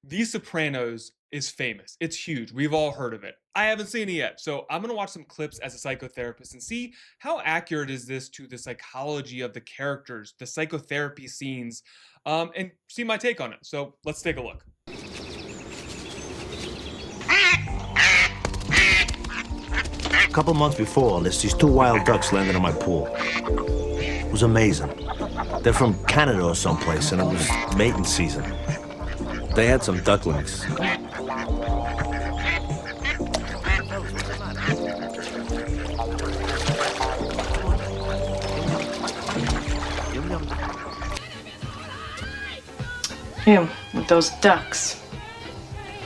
The Sopranos is famous. It's huge. We've all heard of it. I haven't seen it yet, so I'm gonna watch some clips as a psychotherapist and see how accurate is this to the psychology of the characters, the psychotherapy scenes, and see my take on it. So let's take a look. A couple months before all this, these two wild ducks landed in my pool. It was amazing. They're from Canada or someplace, and it was mating season. They had some ducklings. Him with those ducks.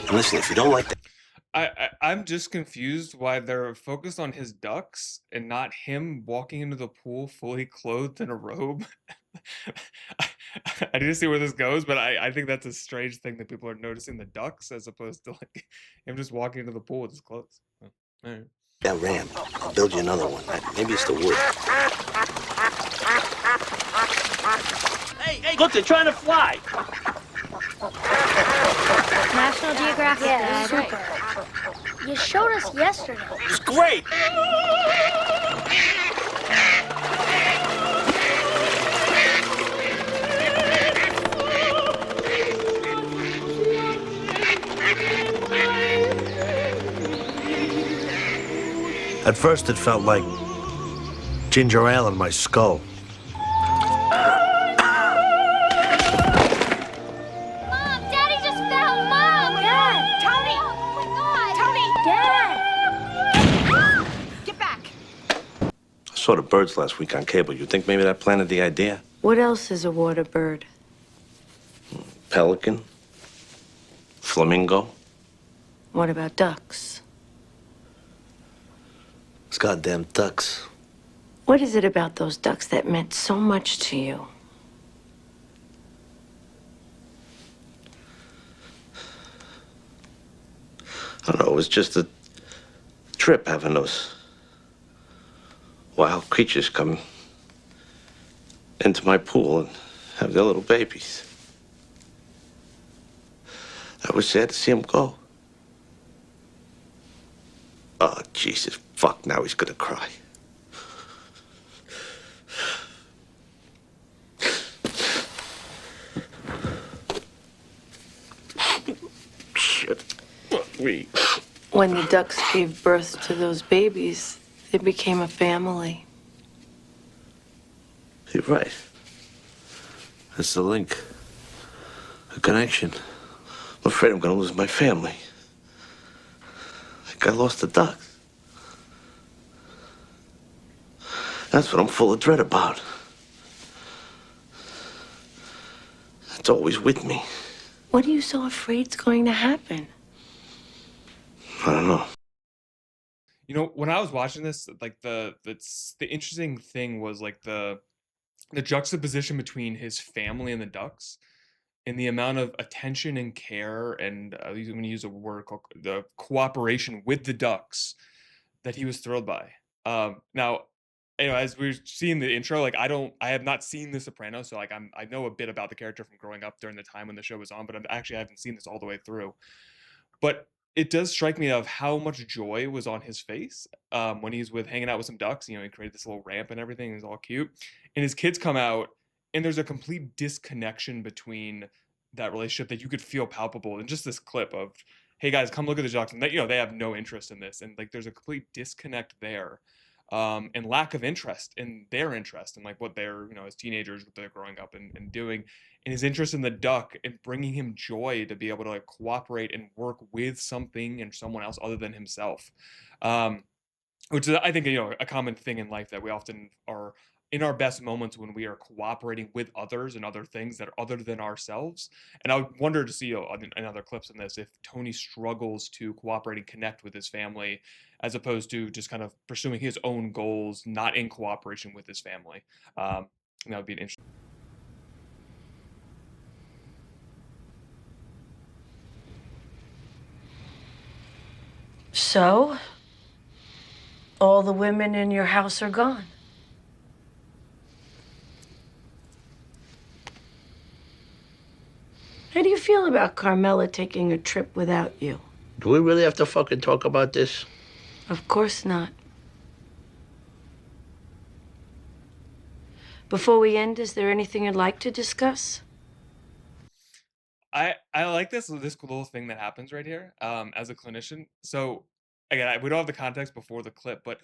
And listen, if you don't like that, I'm just confused why they're focused on his ducks and not him walking into the pool fully clothed in a robe. I need to see where this goes, but I think that's a strange thing that people are noticing the ducks as opposed to like him just walking into the pool with his clothes. Oh, all right. that ramp, I'll build you another one. Maybe it's the wood. Hey, look, they're trying to fly. National Geographic, Yeah, Dad. super. You showed us yesterday. It's great. At first, it felt like ginger ale in my skull. Mom, Daddy just fell. Mom, Dad, Tony! oh my God. Dad! Get back. I saw the birds last week on cable. You think maybe that planted the idea? What else is a water bird? Pelican? Flamingo? What about ducks? Those goddamn ducks. What is it about those ducks that meant so much to you? I don't know, it was just a trip having those wild creatures come into my pool and have their little babies. I was sad to see them go. Oh, Jesus, fuck, now he's gonna cry. Shit, fuck me. When the ducks gave birth to those babies, they became a family. You're right. That's the link. A connection. I'm afraid I'm gonna lose my family. Like I lost the ducks. That's what I'm full of dread about. It's always with me. What are you so afraid's going to happen? I don't know. You know, when I was watching this, like the interesting thing was like the juxtaposition between his family and the ducks, and the amount of attention and care and I'm going to use a word called the cooperation with the ducks that he was thrilled by. Now, as we are seeing the intro, like I have not seen The Sopranos, so like I know a bit about the character from growing up during the time when the show was on, but I haven't seen this all the way through. But it does strike me of how much joy was on his face when he's with hanging out with some ducks. You know, he created this little ramp and everything. It's all cute, and his kids come out, and there's a complete disconnection between that relationship that you could feel palpable in just this clip of, "Hey guys, come look at the ducks," and they have no interest in this, and like there's a complete disconnect there, and lack of interest in their interest and like what they're as teenagers what they're growing up and doing, and his interest in the duck and bringing him joy to be able to like cooperate and work with something and someone else other than himself, um, which is I think a common thing in life that we often are in our best moments when we are cooperating with others and other things that are other than ourselves. And I would wonder to see in other clips in this if Tony struggles to cooperate and connect with his family as opposed to just kind of pursuing his own goals, not in cooperation with his family. And that would be an interesting. So, all the women in your house are gone. How do you feel about Carmela taking a trip without you? Do we really have to fucking talk about this? Of course not. Before we end, is there anything you'd like to discuss? I like this little thing that happens right here, as a clinician. So again, we don't have the context before the clip, but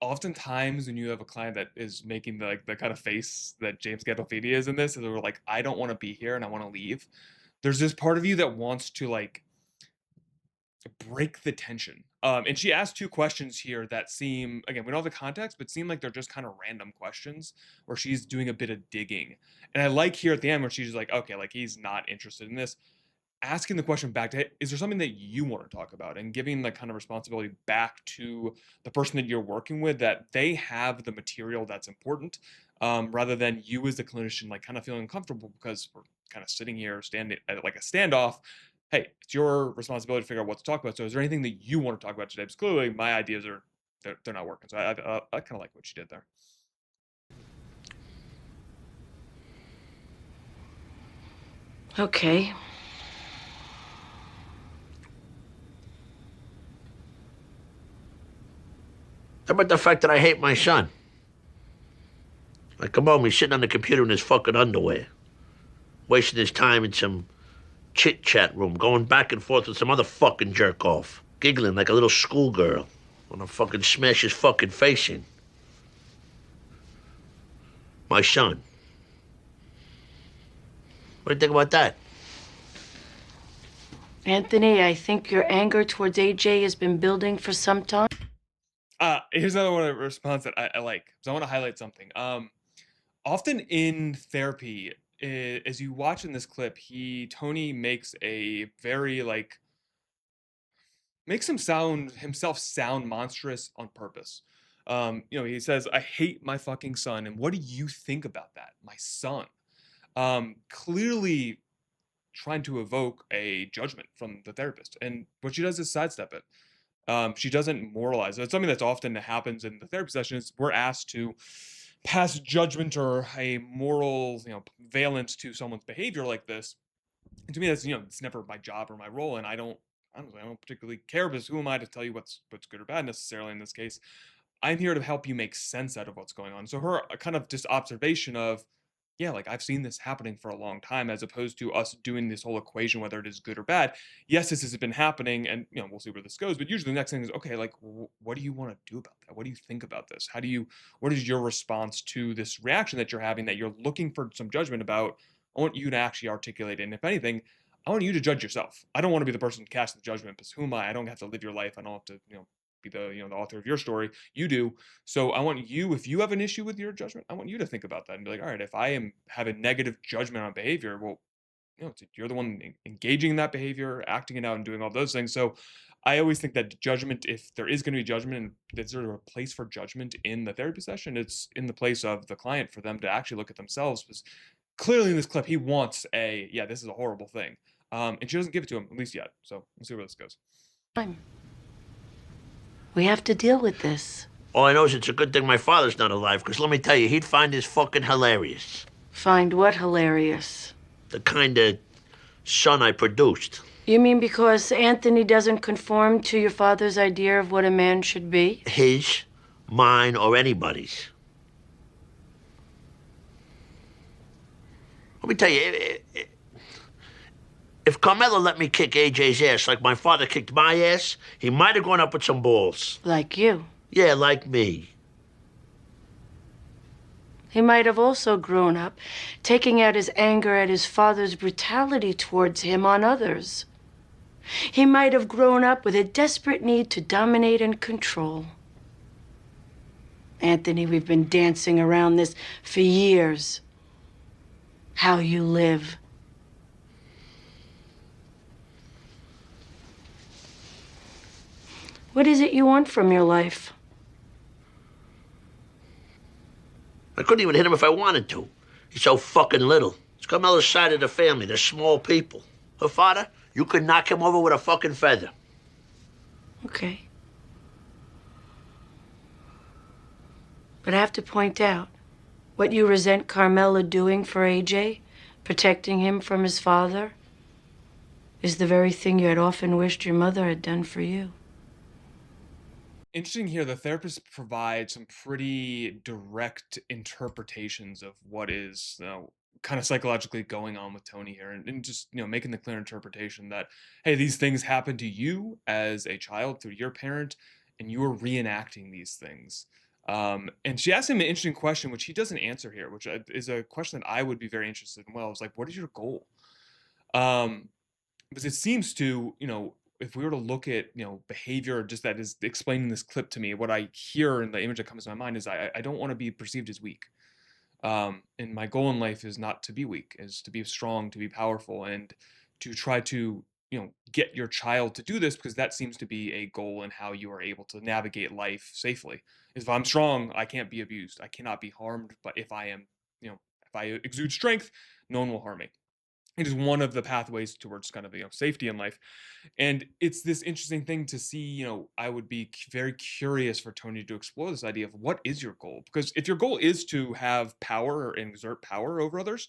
oftentimes when you have a client that is making the kind of face that James Gandolfini is in this, and they're like, I don't want to be here and I want to leave. There's this part of you that wants to like break the tension. And she asked two questions here that seem, again, we don't have the context, but seem like they're just kind of random questions where she's doing a bit of digging. And I like here at the end where she's like, okay, like he's not interested in this. Asking the question back to, hey, is there something that you want to talk about? And giving the kind of responsibility back to the person that you're working with, that they have the material that's important, rather than you as the clinician, like kind of feeling uncomfortable because we're kind of sitting here standing at like a standoff. Hey, it's your responsibility to figure out what to talk about. So is there anything that you want to talk about today? Because clearly my ideas are, they're not working. So I kind of like what she did there. Okay. How about the fact that I hate my son? I come home, he's sitting on the computer in his fucking underwear, wasting his time in some chit-chat room, going back and forth with some other fucking jerk-off, giggling like a little schoolgirl. Wanna fucking smash his fucking face in. My son. What do you think about that? Anthony, I think your anger towards AJ has been building for some time. Here's another one of the response that I like. So I want to highlight something. Often in therapy, as you watch in this clip, Tony makes a very makes himself sound monstrous on purpose. He says, I hate my fucking son. And what do you think about that? My son. Clearly trying to evoke a judgment from the therapist. And what she does is sidestep it. She doesn't moralize. It's something that's often happens in the therapy session is we're asked to pass judgment or a moral, valence to someone's behavior like this. And to me, that's, it's never my job or my role. And I don't particularly care because who am I to tell you what's good or bad necessarily in this case. I'm here to help you make sense out of what's going on. So her kind of just observation of, yeah, like I've seen this happening for a long time, as opposed to us doing this whole equation, whether it is good or bad. Yes, this has been happening and, we'll see where this goes. But usually the next thing is, okay, like, what do you want to do about that? What do you think about this? What is your response to this reaction that you're having that you're looking for some judgment about? I want you to actually articulate it. And if anything, I want you to judge yourself. I don't want to be the person to cast the judgment because who am I? I don't have to live your life. I don't have to, be the the author of your story. You do. So I want you, if you have an issue with your judgment, I want you to think about that and be like, all right, if I have a negative judgment on behavior, well, you're the one engaging in that behavior, acting it out, and doing all those things. So I always think that judgment, if there is going to be judgment, and there's sort of a place for judgment in the therapy session, it's in the place of the client for them to actually look at themselves. Because clearly in this clip, he wants this is a horrible thing, and she doesn't give it to him, at least yet. So we'll see where this goes. We have to deal with this. All I know is it's a good thing my father's not alive, because let me tell you, he'd find this fucking hilarious. Find what hilarious? The kind of son I produced. You mean because Anthony doesn't conform to your father's idea of what a man should be? His, mine, or anybody's. Let me tell you, if Carmela let me kick AJ's ass like my father kicked my ass, he might have grown up with some balls. Like you? Yeah, like me. He might have also grown up taking out his anger at his father's brutality towards him on others. He might have grown up with a desperate need to dominate and control. Anthony, we've been dancing around this for years. How you live. What is it you want from your life? I couldn't even hit him if I wanted to. He's so fucking little. It's Carmela's side of the family. They're small people. Her father, you could knock him over with a fucking feather. Okay. But I have to point out, what you resent Carmela doing for AJ, protecting him from his father, is the very thing you had often wished your mother had done for you. Interesting here, the therapist provides some pretty direct interpretations of what is, kind of psychologically going on with Tony here, and just making the clear interpretation that, hey, these things happen to you as a child through your parent, and you are reenacting these things. And she asked him an interesting question, which he doesn't answer here, which is a question that I would be very interested in. Well, it's like, what is your goal? Um, because it seems to, if we were to look at, behavior just that is explaining this clip to me, what I hear and the image that comes to my mind is I don't want to be perceived as weak. And my goal in life is not to be weak, is to be strong, to be powerful, and to try to, get your child to do this, because that seems to be a goal in how you are able to navigate life safely. Is if I'm strong, I can't be abused. I cannot be harmed. But if I am, if I exude strength, no one will harm me. It is one of the pathways towards kind of safety in life. And it's this interesting thing to see. I would be very curious for Tony to explore this idea of what is your goal, because if your goal is to have power and exert power over others,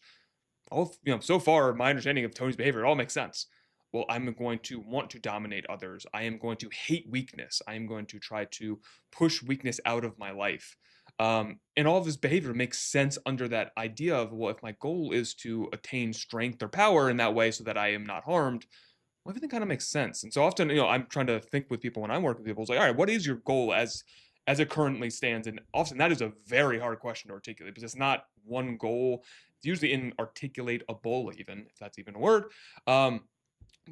all so far my understanding of Tony's behavior, it all makes sense. Well, I'm going to want to dominate others. I am going to hate weakness. I am going to try to push weakness out of my life. And all of his behavior makes sense under that idea of, well, if my goal is to attain strength or power in that way so that I am not harmed, well, everything kind of makes sense. And so often, I'm trying to think with people when I'm working with people. It's like, all right, what is your goal as it currently stands? And often that is a very hard question to articulate, because it's not one goal. It's usually inarticulatable, even if that's even a word.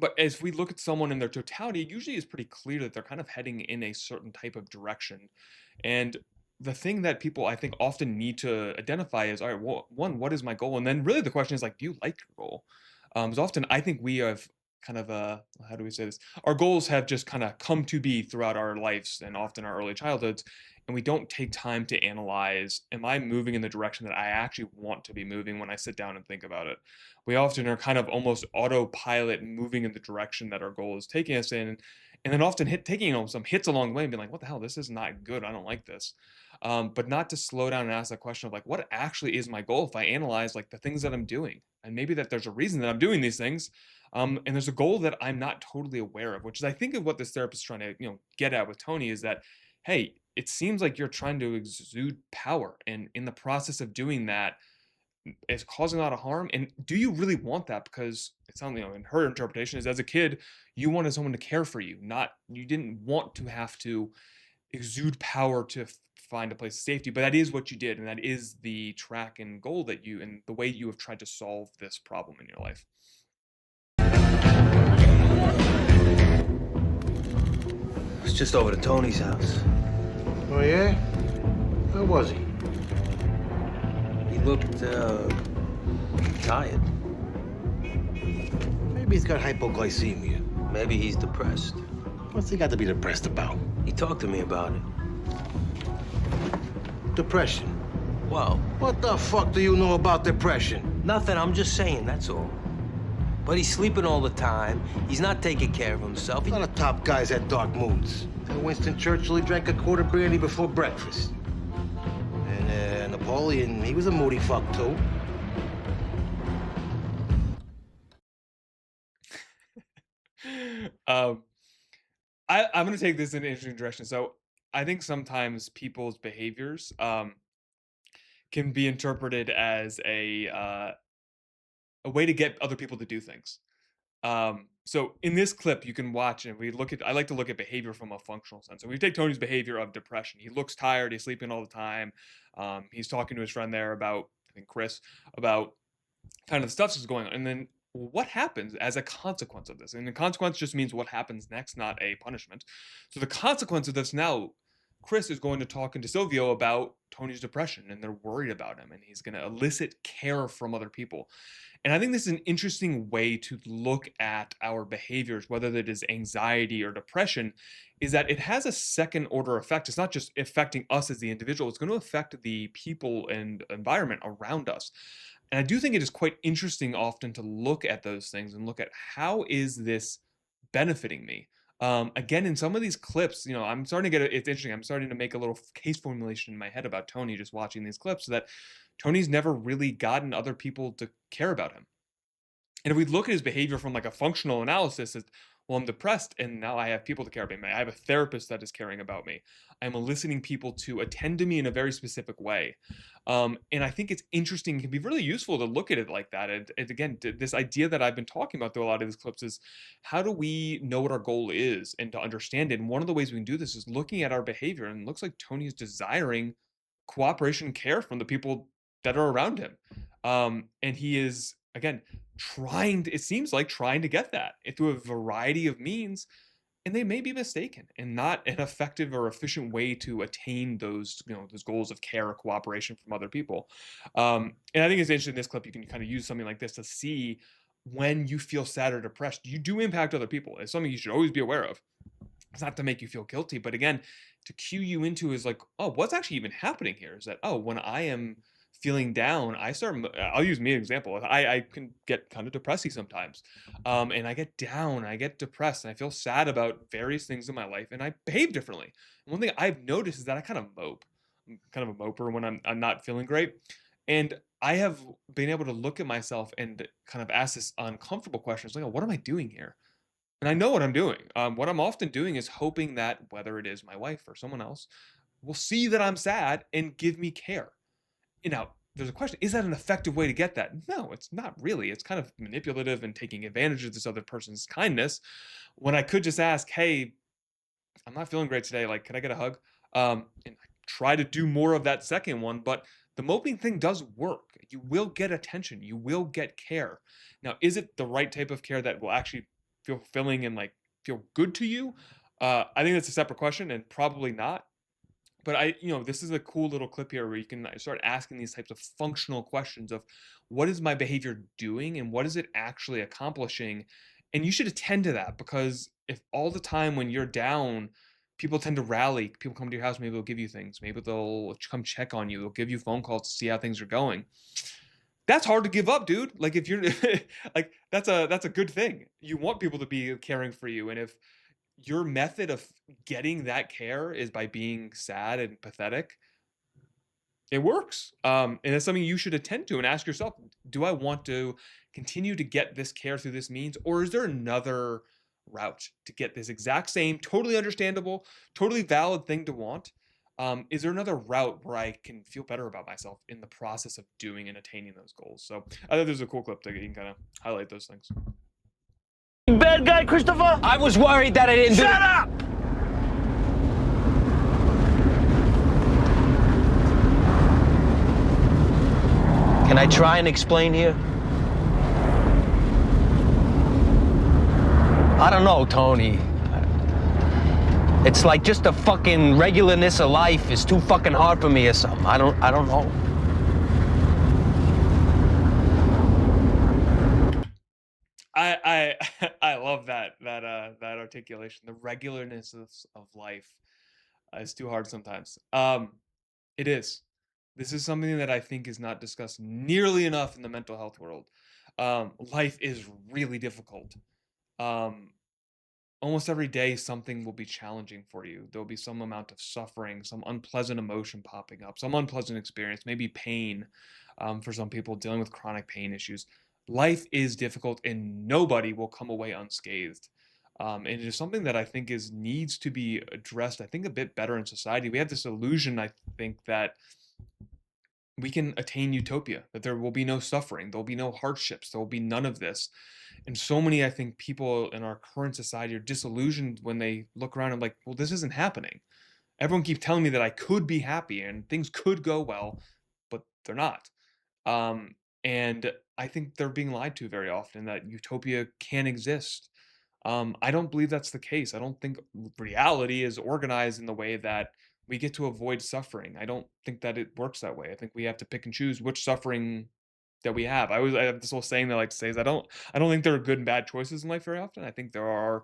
But as we look at someone in their totality, it usually is pretty clear that they're kind of heading in a certain type of direction. And the thing that people, I think, often need to identify is, all right, well, one, what is my goal? And then really the question is like, do you like your goal? Because often I think we have kind of how do we say this? Our goals have just kind of come to be throughout our lives and often our early childhoods. And we don't take time to analyze, am I moving in the direction that I actually want to be moving when I sit down and think about it? We often are kind of almost autopilot moving in the direction that our goal is taking us in. And then often taking some hits along the way and being like, what the hell, this is not good. I don't like this. But not to slow down and ask that question of like, what actually is my goal if I analyze like the things that I'm doing? And maybe that there's a reason that I'm doing these things. And there's a goal that I'm not totally aware of, which is I think of what this therapist is trying to, get at with Tony is that, hey, it seems like you're trying to exude power. And in the process of doing that, it's causing a lot of harm. And do you really want that? Because it sounds, in her interpretation is as a kid, you wanted someone to care for you, not, you didn't want to have to exude power to find a place of safety, but that is what you did. And that is the track and goal that you, and the way you have tried to solve this problem in your life. It's just over to Tony's house. Oh, yeah? Where was he? He looked, tired. Maybe he's got hypoglycemia. Maybe he's depressed. What's he got to be depressed about? He talked to me about it. Depression. Well, What the fuck do you know about depression? nothing, I'm just saying, that's all. But he's sleeping all the time. He's not taking care of himself. A lot of top guys had dark moods. Winston Churchill, he drank a quart of brandy before breakfast. And Napoleon, he was a moody fuck, too. I'm going to take this in an interesting direction. So I think sometimes people's behaviors can be interpreted as a way to get other people to do things. So in this clip, you can watch and I like to look at behavior from a functional sense. So we take Tony's behavior of depression. He looks tired. He's sleeping all the time. He's talking to his friend there about, I think Chris, about kind of the stuff that's going on. And then what happens as a consequence of this? And the consequence just means what happens next, not a punishment. So the consequence of this now, Chris is going to talk to Silvio about Tony's depression, and they're worried about him, and he's going to elicit care from other people. And I think this is an interesting way to look at our behaviors, whether that is anxiety or depression, is that it has a second order effect. It's not just affecting us as the individual, it's going to affect the people and environment around us. And I do think it is quite interesting often to look at those things and look at how is this benefiting me? Again, in some of these clips, I'm starting to it's interesting. I'm starting to make a little case formulation in my head about Tony just watching these clips, so that Tony's never really gotten other people to care about him. And if we look at his behavior from like a functional analysis, it's, well, I'm depressed and now I have people to care about me. I have a therapist that is caring about me. I'm eliciting people to attend to me in a very specific way. And I think it's interesting, it can be really useful to look at it like that. And again, this idea that I've been talking about through a lot of these clips is, how do we know what our goal is and to understand it? And one of the ways we can do this is looking at our behavior. And it looks like Tony is desiring cooperation and care from the people that are around him. And he is, again, trying to, it seems like trying to get that through a variety of means, and they may be mistaken and not an effective or efficient way to attain those, those goals of care or cooperation from other people. And I think it's interesting in this clip, you can kind of use something like this to see when you feel sad or depressed, you do impact other people. It's something you should always be aware of. It's not to make you feel guilty, but again, to cue you into is like, oh, what's actually even happening here? Is that, oh, when I am feeling down, I'll use me as an example. I can get kind of depressy sometimes. And I get down, I get depressed, and I feel sad about various things in my life, and I behave differently. And one thing I've noticed is that I kind of mope. I'm kind of a moper when I'm not feeling great. And I have been able to look at myself and kind of ask this uncomfortable question. It's like, oh, what am I doing here? And I know what I'm doing. What I'm often doing is hoping that whether it is my wife or someone else will see that I'm sad and give me care. Now, there's a question, is that an effective way to get that? No, it's not really. It's kind of manipulative and taking advantage of this other person's kindness, when I could just ask, hey, I'm not feeling great today. Like, can I get a hug? And I try to do more of that second one, but the moping thing does work. You will get attention. You will get care. Now, is it the right type of care that will actually feel fulfilling and like feel good to you? I think that's a separate question and probably not. But this is a cool little clip here where you can start asking these types of functional questions of, what is my behavior doing and what is it actually accomplishing? And you should attend to that, because if all the time when you're down, people tend to rally, people come to your house, maybe they'll give you things, maybe they'll come check on you, they'll give you phone calls to see how things are going. That's hard to give up, dude. Like, if you're like, that's a good thing. You want people to be caring for you, and if your method of getting that care is by being sad and pathetic, it works. And it's something you should attend to and ask yourself, do I want to continue to get this care through this means, or is there another route to get this exact same, totally understandable, totally valid thing to want? Is there another route where I can feel better about myself in the process of doing and attaining those goals? So I thought there's a cool clip that you can kind of highlight those things. Bad guy, Christopher? I was worried that I didn't do it. Shut up! Can I try and explain here? I don't know, Tony. It's like just the fucking regularness of life is too fucking hard for me or something. I don't know. I love that articulation. The regularness of life is too hard sometimes. It is. This is something that I think is not discussed nearly enough in the mental health world. Life is really difficult. Almost every day something will be challenging for you. There'll be some amount of suffering, some unpleasant emotion popping up, some unpleasant experience, maybe pain, for some people dealing with chronic pain issues. Life is difficult and nobody will come away unscathed. And it is something that I think needs to be addressed, I think, a bit better in society. We have this illusion, I think, that we can attain utopia, that there will be no suffering, there'll be no hardships, there will be none of this. And so many, I think, people in our current society are disillusioned when they look around and like, well, this isn't happening. Everyone keeps telling me that I could be happy and things could go well, but they're not. And I think they're being lied to very often, that utopia can exist. I don't believe that's the case. I don't think reality is organized in the way that we get to avoid suffering. I don't think that it works that way. I think we have to pick and choose which suffering that we have. I have this whole saying that I like to say is, I don't think there are good and bad choices in life very often. I think there are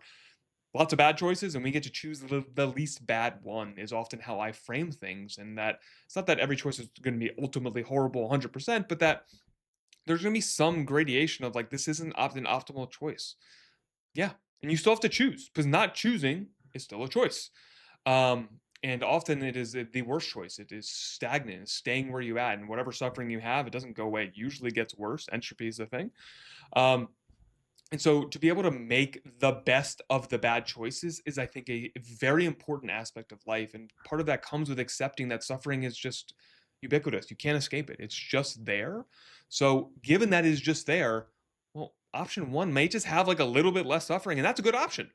lots of bad choices, and we get to choose the least bad one, is often how I frame things. And that it's not that every choice is going to be ultimately horrible 100%, but that there's going to be some gradation of like, this isn't an optimal choice. Yeah. And you still have to choose, because not choosing is still a choice. And often it is the worst choice. It is stagnant, it's staying where you at, and whatever suffering you have, it doesn't go away. It usually gets worse. Entropy is the thing. And so to be able to make the best of the bad choices is, I think, a very important aspect of life. And part of that comes with accepting that suffering is just ubiquitous. You can't escape it. It's just there. So given that it is just there, well, option one may just have like a little bit less suffering, and that's a good option.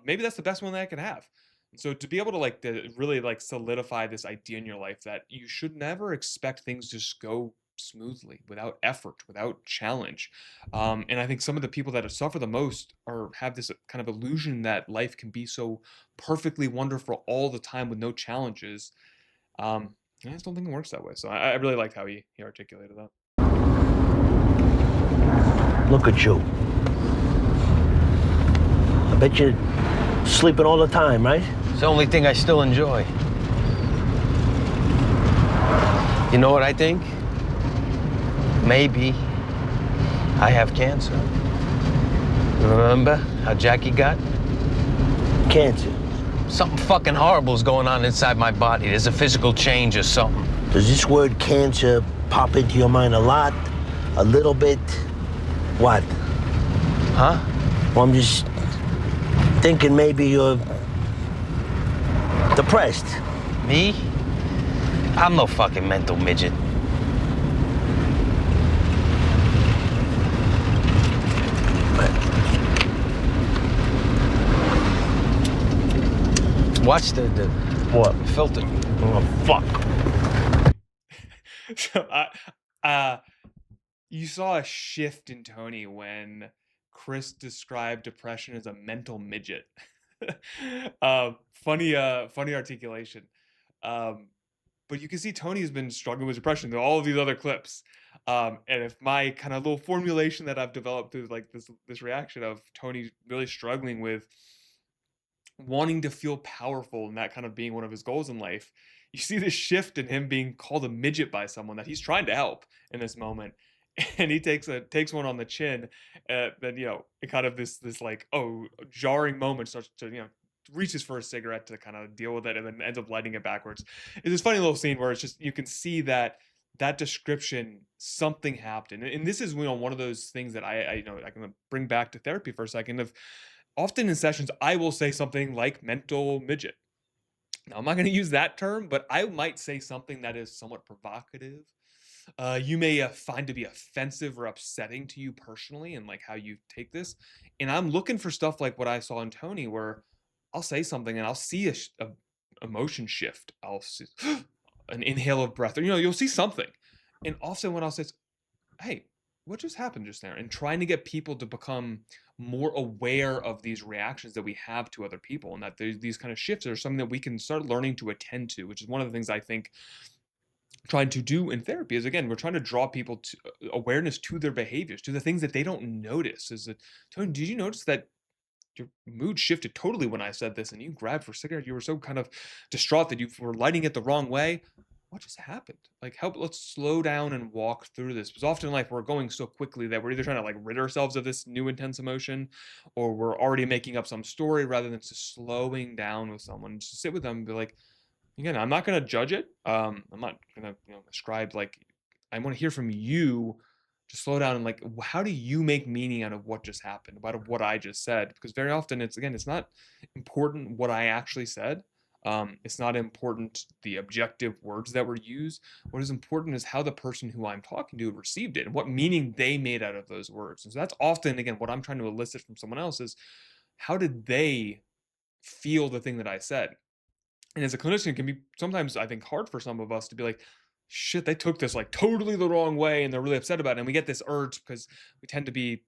Maybe that's the best one that I can have. And so to be able to like to really like solidify this idea in your life that you should never expect things to just go smoothly, without effort, without challenge. And I think some of the people that have suffered the most are have this kind of illusion that life can be so perfectly wonderful all the time with no challenges. I just don't think it works that way. So I really liked how he articulated that. Look at you. I bet you're sleeping all the time, right? It's the only thing I still enjoy. You know what I think? Maybe I have cancer. Remember how Jackie got? Cancer. Something fucking horrible is going on inside my body. There's a physical change or something. Does this word cancer pop into your mind a lot? A little bit? What? Huh? Well, I'm just thinking maybe you're depressed. Me? I'm no fucking mental midget. Watch the What? filter. Oh, fuck. So you saw a shift in Tony when Chris described depression as a mental midget. Funny articulation. But you can see Tony has been struggling with depression through all of these other clips. And if my kind of little formulation that I've developed through like this reaction of Tony really struggling with wanting to feel powerful and that kind of being one of his goals in life, you see this shift in him being called a midget by someone that he's trying to help in this moment. And he takes one on the chin. Then it kind of this like jarring moment starts to reaches for a cigarette to kind of deal with it, and then ends up lighting it backwards. It's this funny little scene where it's just you can see that description, something happened. And this is one of those things that I can bring back to therapy for a second. Of often in sessions I will say something like mental midget. Now I'm not going to use that term, but I might say something that is somewhat provocative. You may find to be offensive or upsetting to you personally, and like how you take this. And I'm looking for stuff like what I saw in Tony, where I'll say something and I'll see a emotion shift. I'll see an inhale of breath, or you'll see something. And often when I'll say, "Hey, what just happened just there?" and trying to get people to become more aware of these reactions that we have to other people, and that these kind of shifts are something that we can start learning to attend to, which is one of the things I think trying to do in therapy is, again, we're trying to draw people to awareness to their behaviors, to the things that they don't notice. Is that, Tony, did you notice that your mood shifted totally when I said this, and you grabbed for a cigarette? You were so kind of distraught that you were lighting it the wrong way. What just happened? Like, let's slow down and walk through this. Because often in life, we're going so quickly that we're either trying to like rid ourselves of this new intense emotion, or we're already making up some story rather than just slowing down with someone. Just sit with them and be like, again, I'm not going to judge it. I'm not going to ascribe, like, I want to hear from you to slow down and like, how do you make meaning out of what just happened, out of what I just said? Because very often it's not important what I actually said. It's not important the objective words that were used. What is important is how the person who I'm talking to received it and what meaning they made out of those words. And so that's often, again, what I'm trying to elicit from someone else is, how did they feel the thing that I said? And as a clinician, it can be sometimes, I think, hard for some of us to be like, shit, they took this like totally the wrong way and they're really upset about it. And we get this urge because we tend to be,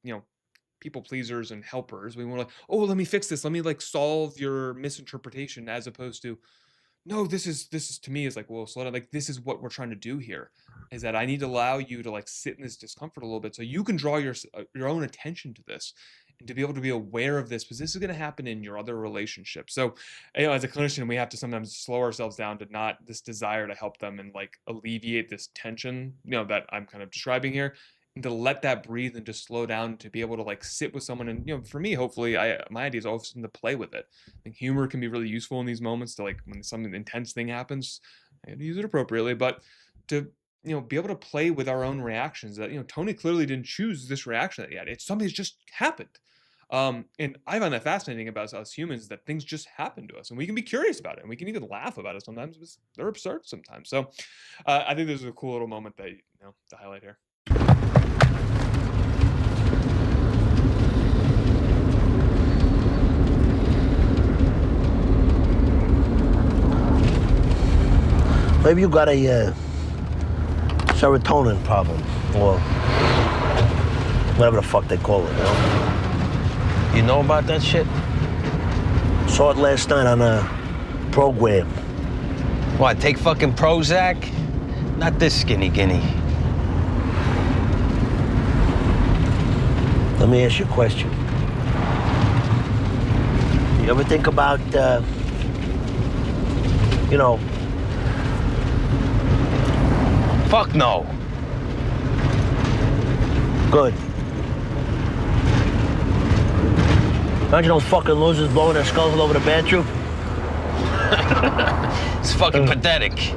people pleasers and helpers. We want to, oh, let me fix this. Let me like solve your misinterpretation, as opposed to, no, this is to me is like, well, slow down. Like, this is what we're trying to do here, is that I need to allow you to like sit in this discomfort a little bit so you can draw your own attention to this, and to be able to be aware of this, because this is going to happen in your other relationships. So, as a clinician, we have to sometimes slow ourselves down to not this desire to help them and like alleviate this tension, that I'm kind of describing here, and to let that breathe and just slow down, to be able to like sit with someone. And, for me, hopefully my idea is often to play with it. I think humor can be really useful in these moments, to like, when some intense thing happens, I have to use it appropriately, but to, be able to play with our own reactions. That Tony clearly didn't choose this reaction that he had. It's something that's just happened. And I find that fascinating about us humans, that things just happen to us, and we can be curious about it, and we can even laugh about it sometimes. Because they're absurd sometimes. So I think this is a cool little moment that to highlight here. Maybe you got a serotonin problem, or whatever the fuck they call it. You know about that shit? Saw it last night on a program. What, take fucking Prozac? Not this skinny guinea. Let me ask you a question. You ever think about, Fuck no. Good. Imagine those fucking losers blowing their skulls all over the bathroom. It's fucking pathetic.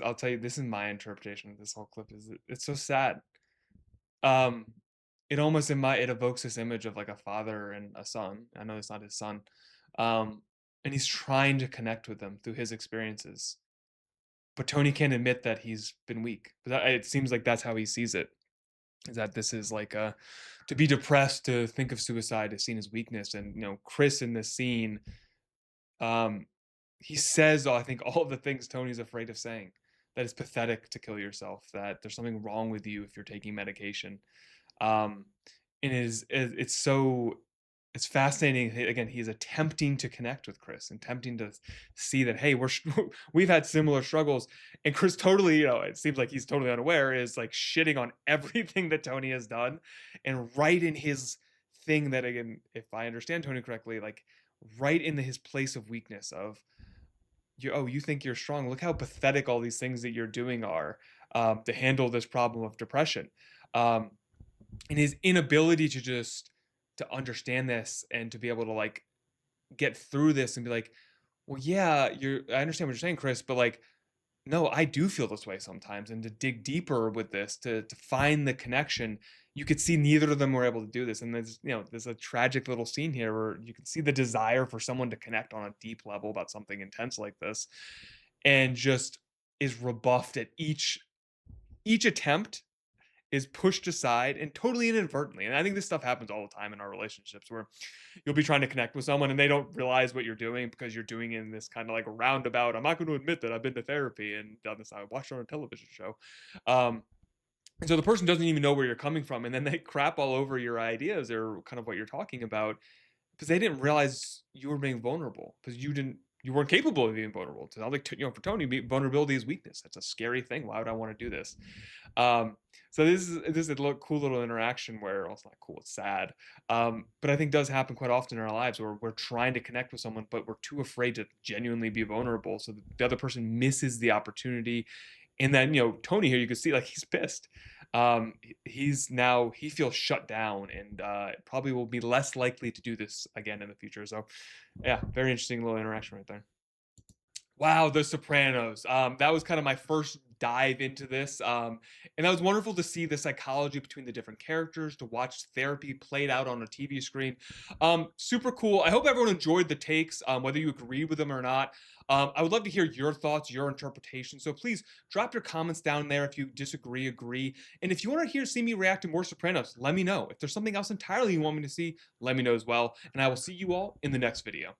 I'll tell you, this is my interpretation of this whole clip. It's so sad. It almost it evokes this image of like a father and a son. I know it's not his son. And he's trying to connect with them through his experiences. But Tony can't admit that he's been weak. But it seems like that's how he sees it. Is that this is like to be depressed, to think of suicide is seen as weakness. And Chris in this scene, he says, I think, all the things Tony's afraid of saying. That it's pathetic to kill yourself. That there's something wrong with you if you're taking medication. And it's fascinating. Again, he's attempting to connect with Chris and attempting to see that, hey, we've had similar struggles, and Chris totally, it seems like he's totally unaware, is like shitting on everything that Tony has done, and right in his thing that, again, if I understand Tony correctly, like right into his place of weakness of, you think you're strong. Look how pathetic all these things that you're doing are to handle this problem of depression. And his inability to understand this and to be able to like get through this and be like, well, yeah, I understand what you're saying, Chris, but like, no, I do feel this way sometimes. And to dig deeper with this, to find the connection, you could see neither of them were able to do this. And there's a tragic little scene here where you can see the desire for someone to connect on a deep level about something intense like this, and just is rebuffed at each attempt, is pushed aside, and totally inadvertently. And I think this stuff happens all the time in our relationships, where you'll be trying to connect with someone and they don't realize what you're doing because you're doing it in this kind of like a roundabout. I'm not going to admit that I've been to therapy and done this. I watched it on a television show. And so the person doesn't even know where you're coming from. And then they crap all over your ideas or kind of what you're talking about, because they didn't realize you were being vulnerable, because you weren't capable of being vulnerable. So like, for Tony, vulnerability is weakness. That's a scary thing. Why would I want to do this? So this is a cool little interaction where, well, it's not cool, it's sad. But I think does happen quite often in our lives, where we're trying to connect with someone, but we're too afraid to genuinely be vulnerable. So the other person misses the opportunity. And then, Tony here, you can see like he's pissed. He feels shut down, and probably will be less likely to do this again in the future. So yeah, very interesting little interaction right there. Wow, The Sopranos. That was kind of my first dive into this. And that was wonderful to see the psychology between the different characters, to watch therapy played out on a TV screen. Super cool. I hope everyone enjoyed the takes, whether you agree with them or not. I would love to hear your thoughts, your interpretation. So please drop your comments down there if you disagree, agree. And if you want to see me react to more Sopranos, let me know. If there's something else entirely you want me to see, let me know as well. And I will see you all in the next video.